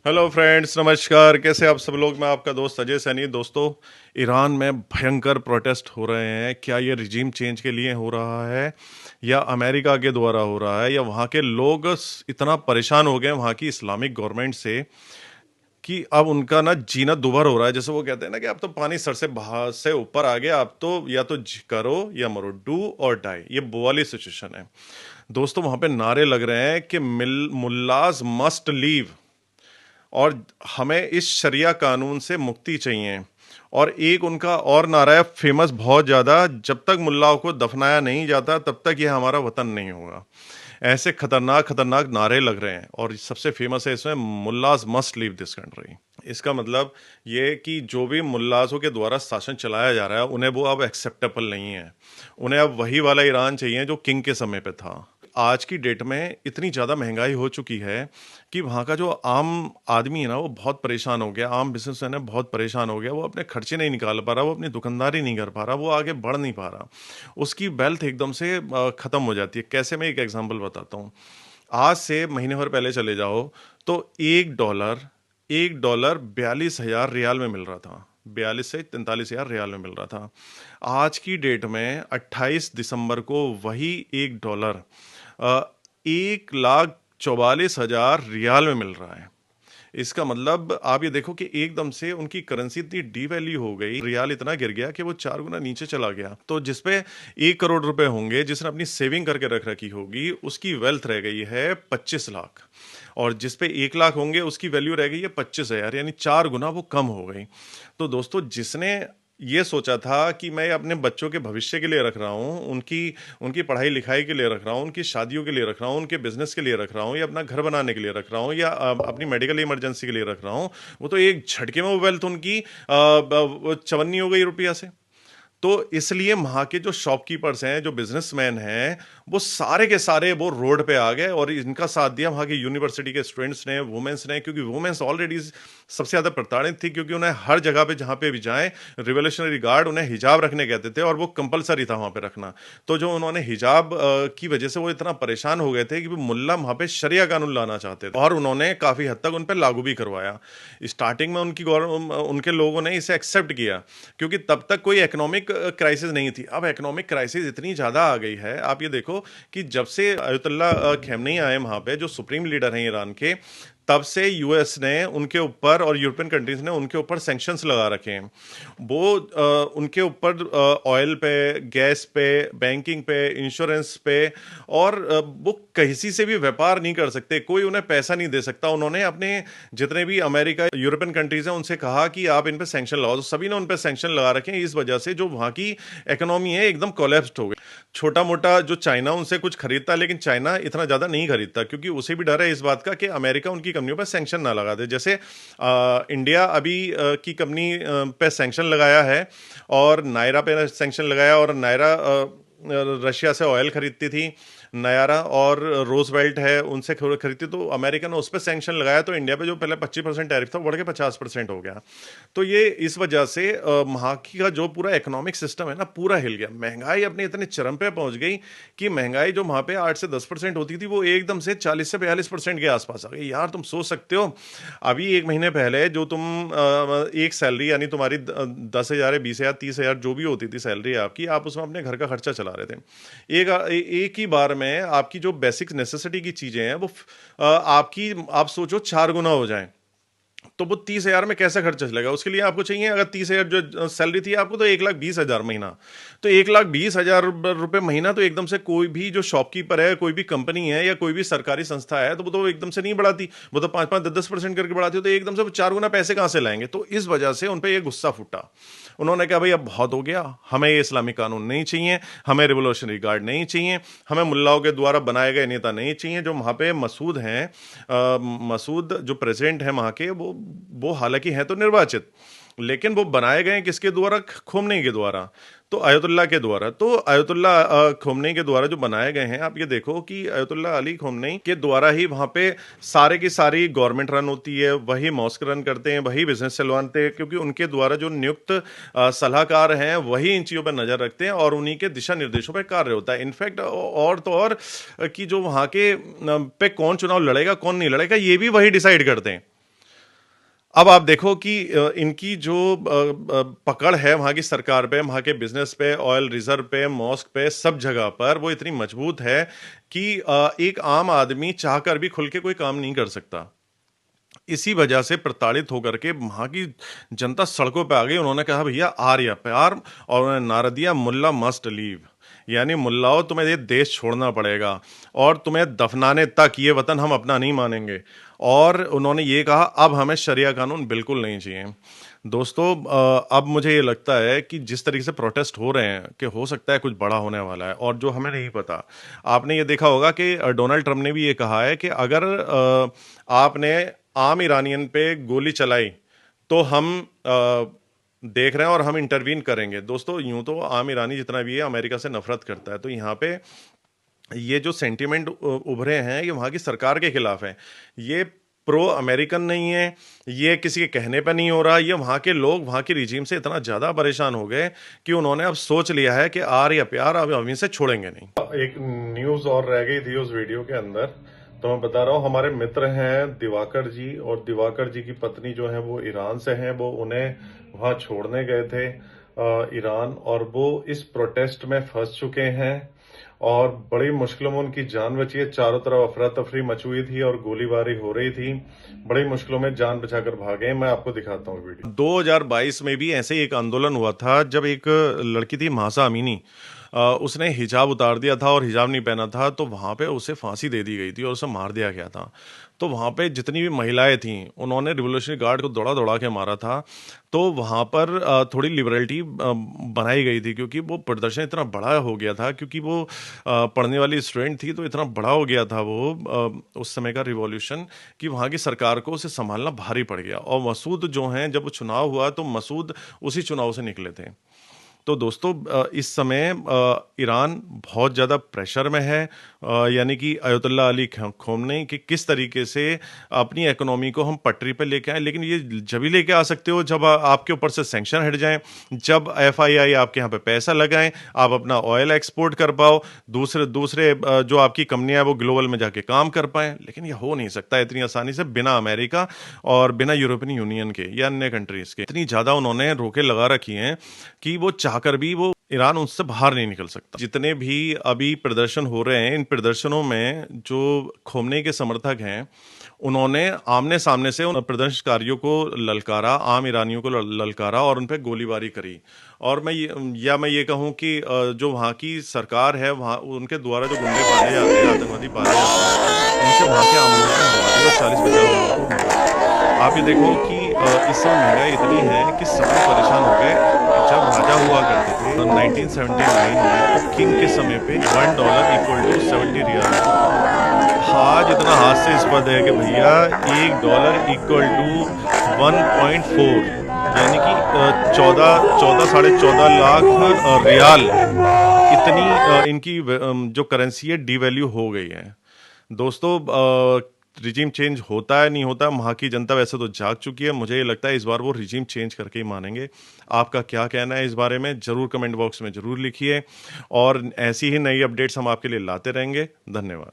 Hello friends, नमस्कार। कैसे आप सब लोग? मैं आपका दोस्त अजय सैनी। दोस्तों, ईरान में भयंकर प्रोटेस्ट हो रहे हैं। क्या ये रिजीम चेंज के लिए हो रहा है या अमेरिका के द्वारा हो रहा है, या वहाँ के लोग इतना परेशान हो गए वहाँ की इस्लामिक गवर्नमेंट से कि अब उनका ना जीना दुभर हो रहा है। जैसे वो कहते हैं ना कि अब तो पानी सर से बहा से ऊपर आ गया, अब तो या तो करो या मरो, डू और डाई। ये वो वाली सिचुएशन है। दोस्तों, वहाँ पे नारे लग रहे हैं कि मुल्लाज मस्ट लीव, और हमें इस शरिया कानून से मुक्ति चाहिए। और एक उनका और नारा है फेमस बहुत ज़्यादा, जब तक मुल्लाओं को दफनाया नहीं जाता तब तक ये हमारा वतन नहीं होगा। ऐसे खतरनाक खतरनाक नारे लग रहे हैं, और सबसे फेमस है इसमें मुल्लाज मस्ट लीव दिस कंट्री। इसका मतलब ये कि जो भी मुल्लाजों के द्वारा शासन चलाया जा रहा है उन्हें वो अब एक्सेप्टेबल नहीं है। उन्हें अब वही वाला ईरान चाहिए जो किंग के समय पे था। आज की डेट में इतनी ज़्यादा महंगाई हो चुकी है कि वहाँ का जो आम आदमी है ना, वो बहुत परेशान हो गया। आम बिजनेसमैन है, बहुत परेशान हो गया। वो अपने खर्चे नहीं निकाल पा रहा, वो अपनी दुकानदारी नहीं कर पा रहा, वो आगे बढ़ नहीं पा रहा। उसकी वेल्थ एकदम से ख़त्म हो जाती है। कैसे? मैं एक एग्जांपल बताता हूँ। आज से महीने भर पहले चले जाओ तो एक डॉलर 42,000 रियाल में मिल रहा था। 42 से 43,000 रियाल में मिल रहा था। आज की डेट में 28 दिसंबर को वही $1 1,44,000 रियाल में मिल रहा है। इसका मतलब आप ये देखो कि एकदम से उनकी करेंसी इतनी डीवैल्यू हो गई, रियाल इतना गिर गया कि वो 4 गुना नीचे चला गया। तो जिसपे 1 करोड़ रुपए होंगे, जिसने अपनी सेविंग करके रख रखी होगी, उसकी वेल्थ रह गई है 25 लाख। और जिसपे 1 लाख होंगे उसकी वैल्यू रह गई है 25,000, यानी 4 गुना वो कम हो गई। तो दोस्तों, जिसने ये सोचा था कि मैं अपने बच्चों के भविष्य के लिए रख रहा हूँ, उनकी उनकी पढ़ाई लिखाई के लिए रख रहा हूँ, उनकी शादियों के लिए रख रहा हूँ, उनके बिजनेस के लिए रख रहा हूँ, या अपना घर बनाने के लिए रख रहा हूँ, या अपनी मेडिकल इमरजेंसी के लिए रख रहा हूँ, वो तो एक झटके में वो वेल्थ उनकी चवन्नी हो गई रुपया से। तो इसलिए वहाँ के जो शॉपकीपर्स हैं, जो बिजनेसमैन हैं, वो सारे के सारे वो रोड पे आ गए और इनका साथ दिया वहाँ की यूनिवर्सिटी के स्टूडेंट्स ने, वुमेन्स ने। क्योंकि वुमेन्स ऑलरेडी सबसे ज़्यादा प्रताड़ित थी, क्योंकि उन्हें हर जगह पे जहाँ पे भी जाएं, रिवोल्यूशनरी गार्ड उन्हें हिजाब रखने कहते थे, और वो कंपलसरी था वहाँ पे रखना। तो जो उन्होंने हिजाब की वजह से वो इतना परेशान हो गए थे कि वो मुल्ला वहाँ पे शरिया कानून लाना चाहते थे, और उन्होंने काफ़ी हद तक उन पर लागू भी करवाया। स्टार्टिंग में उनके लोगों ने इसे एक्सेप्ट किया, क्योंकि तब तक कोई इकोनॉमिक क्राइसिस नहीं थी। अब इकोनॉमिक क्राइसिस इतनी ज़्यादा आ गई है। आप ये देखो कि जब से अयतुल्ला खमेनी आए वहाँ पे, जो सुप्रीम लीडर हैं ईरान के, तब से यूएस ने उनके ऊपर और यूरोपियन कंट्रीज ने उनके ऊपर सैंक्शंस लगा रखे हैं। वो उनके ऊपर ऑयल पे, गैस पे, बैंकिंग पे, इंश्योरेंस पे, और वो किसी से भी व्यापार नहीं कर सकते, कोई उन्हें पैसा नहीं दे सकता। उन्होंने अपने जितने भी अमेरिका, यूरोपियन कंट्रीज हैं, उनसे कहा कि आप इन पे सैंक्शन लगाओ, तो सभी ने उन पे सैंक्शन लगा रखे हैं। इस वजह से जो वहाँ की इकोनॉमी है एकदम कोलैप्स्ड हो गई। छोटा मोटा जो चाइना उनसे कुछ खरीदता है, लेकिन चाइना इतना ज़्यादा नहीं खरीदता, क्योंकि उसे भी डर है इस बात का कि अमेरिका उनकी कंपनियों पर सैंक्शन ना लगा दे। जैसे इंडिया अभी की कंपनी पे सैंक्शन लगाया है, और नायरा पे सैंक्शन लगाया, और नायरा रशिया से ऑयल खरीदती थी, नयारा और रोजवेल्ट है उनसे खरीदती, तो अमेरिका ने उस पर सैंक्शन लगाया, तो इंडिया पे जो पहले 25% टैरिफ था बढ़ के 50% हो गया। तो ये इस वजह से वहाँ की का जो पूरा इकोनॉमिक सिस्टम है ना, पूरा हिल गया। महंगाई अपने इतने चरम पे पहुंच गई कि महंगाई जो वहाँ पे 8 से 10% होती थी, वो एकदम से 40 से 42% के आसपास आ गई। यार, तुम सोच सकते हो, अभी एक महीने पहले जो तुम एक सैलरी, यानी तुम्हारी 10,000, 20,000, 30,000 जो भी होती थी सैलरी आपकी, आप उसमें अपने घर का खर्चा चला रहे थे। एक ही बार में आपकी जो बेसिक नेसेसिटी की चीजें हैं वो आपकी, आप सोचो, 4 गुना हो जाएं, तो वो 30,000 में कैसे खर्चा चलेगा? उसके लिए आपको चाहिए, अगर 30,000 जो सैलरी थी आपको, तो 1,20,000 महीना। तो 1,20,000 रुपए महीना, तो एकदम से कोई भी जो शॉपकीपर है, कोई भी कंपनी है, या कोई भी सरकारी संस्था है, तो वो तो एकदम से नहीं बढ़ाती, वो तो 5-5, 10-10% करके बढ़ाती हो। तो एकदम से वो 4 गुना पैसे कहां से लाएंगे? तो इस वजह से उन पर यह गुस्सा फूटा। उन्होंने कहा, भाई अब बहुत हो गया, हमें ये इस्लामिक कानून नहीं चाहिए, हमें रिवोल्यूशनरी गार्ड नहीं चाहिए, हमें मुल्लाओं के द्वारा बनाए गए नेता नहीं चाहिए। जो वहाँ पे मसूद हैं, मसूद जो प्रेसिडेंट हैं वहाँ के, वो हालांकि हैं तो निर्वाचित, लेकिन वो बनाए गए किसके द्वारा? खोमनी के द्वारा, तो अयतुल्ला के द्वारा। तो अयतुल्ला खोमनी के द्वारा जो बनाए गए हैं, आप ये देखो कि अयतुल्ला अली खोमनी के द्वारा ही वहाँ पे सारे की सारी गवर्नमेंट रन होती है, वही मॉस्क रन करते हैं, वही बिजनेस चलवाते हैं, क्योंकि उनके द्वारा जो नियुक्त सलाहकार हैं वही इन चीज़ों पर नजर रखते हैं, और उन्हीं के दिशा निर्देशों पर कार्य होता है। इनफैक्ट और तो और कि जो वहाँ के पे कौन चुनाव लड़ेगा, कौन नहीं लड़ेगा, ये भी वही डिसाइड करते हैं। अब आप देखो कि इनकी जो पकड़ है वहाँ की सरकार पे, वहाँ के बिजनेस पे, ऑयल रिजर्व पे, मॉस्क पे, सब जगह पर वो इतनी मजबूत है कि एक आम आदमी चाहकर भी खुल के कोई काम नहीं कर सकता। इसी वजह से प्रताड़ित होकर के वहाँ की जनता सड़कों पे आ गई। उन्होंने कहा भैया आर्य प्यार, और उन्होंने नारा दिया मुल्ला मस्ट लीव, यानी मुल्लाओं तुम्हें ये देश छोड़ना पड़ेगा और तुम्हें दफनाने तक ये वतन हम अपना नहीं मानेंगे। और उन्होंने ये कहा अब हमें शरिया कानून बिल्कुल नहीं चाहिए। दोस्तों अब मुझे ये लगता है कि जिस तरीके से प्रोटेस्ट हो रहे हैं कि हो सकता है कुछ बड़ा होने वाला है और जो हमें नहीं पता। आपने ये देखा होगा कि डोनाल्ड ट्रंप ने भी ये कहा है कि अगर आपने आम ईरानियन पे गोली चलाई तो हम देख रहे हैं और हम इंटरवीन करेंगे। दोस्तों यूं तो आम ईरानी जितना भी है अमेरिका से नफरत करता है, तो यहाँ पे ये जो सेंटिमेंट उभरे हैं ये वहाँ की सरकार के खिलाफ है। ये प्रो अमेरिकन नहीं है, ये किसी के कहने पर नहीं हो रहा। ये वहाँ के लोग वहाँ की रिजीम से इतना ज़्यादा परेशान हो गए कि उन्होंने अब सोच लिया है कि आर या प्यार अब हम इसे छोड़ेंगे नहीं। एक न्यूज़ और रह गई थी उस वीडियो के अंदर, तो मैं बता रहा हूँ हमारे मित्र हैं दिवाकर जी, और दिवाकर जी की पत्नी जो है वो ईरान से हैं। वो उन्हें वहाँ छोड़ने गए थे ईरान, और वो इस प्रोटेस्ट में फंस चुके हैं और बड़ी मुश्किलों में उनकी जान बची है। चारों तरफ अफरा तफरी मची हुई थी और गोलीबारी हो रही थी। बड़ी मुश्किलों में जान बचाकर भागे। मैं आपको दिखाता हूँ वीडियो। 2022 में भी ऐसे ही एक आंदोलन हुआ था जब एक लड़की थी महासा अमीनी, उसने हिजाब उतार दिया था और हिजाब नहीं पहना था, तो वहाँ पे उसे फांसी दे दी गई थी और उसे मार दिया गया था। तो वहाँ पे जितनी भी महिलाएं थीं उन्होंने रिवोल्यूशनरी गार्ड को दौड़ा दौड़ा के मारा था। तो वहाँ पर थोड़ी लिबरलिटी बनाई गई थी क्योंकि वो प्रदर्शन इतना बड़ा हो गया था, क्योंकि वो पढ़ने वाली स्टूडेंट थी, तो इतना बड़ा हो गया था वो उस समय का रिवॉल्यूशन कि वहाँ की सरकार को उसे संभालना भारी पड़ गया। और मसूद जो हैं, जब वो चुनाव हुआ तो मसूद उसी चुनाव से निकले थे। तो दोस्तों इस समय ईरान बहुत ज़्यादा प्रेशर में है, यानी कि अयतुल्ला अली खोमनेई कि किस तरीके से अपनी इकोनॉमी को हम पटरी पर लेके आए। लेकिन ये जब ही लेके आ सकते हो जब आपके ऊपर से सैंक्शन हट जाएं, जब एफआईआई आपके यहाँ पे पैसा लगाएं, आप अपना ऑयल एक्सपोर्ट कर पाओ, दूसरे दूसरे जो आपकी कंपनियां हैं वो ग्लोबल में जाके काम कर पाएं। लेकिन ये हो नहीं सकता इतनी आसानी से बिना अमेरिका और बिना यूरोपियन यूनियन के या अन्य कंट्रीज के। इतनी ज़्यादा उन्होंने रोकें लगा रखी हैं कि वो चाहकर भी वो ईरान उससे बाहर नहीं निकल सकता। जितने भी अभी प्रदर्शन हो रहे हैं, इन प्रदर्शनों में जो खोमनेई के समर्थक हैं उन्होंने आमने सामने से उन प्रदर्शनकारियों को ललकारा, आम ईरानियों को ललकारा और उन पर गोलीबारी करी। और मैं ये कहूँ कि जो वहाँ की सरकार है, वहाँ उनके द्वारा जो गुंडे पाले जाते हैं, आतंकवादी पाले जाते हैं, उनसे वहाँ के आम लोगों को हवा दी और 40-50 लोगों को मारा। आप ये देखो कि इस समय महंगाई इतनी है कि सब परेशान हो गए। जब राजा हुआ करते थे 1979 में, किंग के समय पे $1 इक्वल टू 70 रियाल। आज इतना हास्यास्पद है कि भैया $1 इक्वल टू 1.4, यानी कि 14 साढ़े 14 लाख रियाल। इतनी इनकी जो करेंसी है डीवैल्यू हो गई है। दोस्तों रिजीम चेंज होता है नहीं होता, वहाँ की जनता वैसे तो जाग चुकी है। मुझे ये लगता है इस बार वो रिजीम चेंज करके ही मानेंगे। आपका क्या कहना है इस बारे में जरूर कमेंट बॉक्स में जरूर लिखिए, और ऐसी ही नई अपडेट्स हम आपके लिए लाते रहेंगे। धन्यवाद।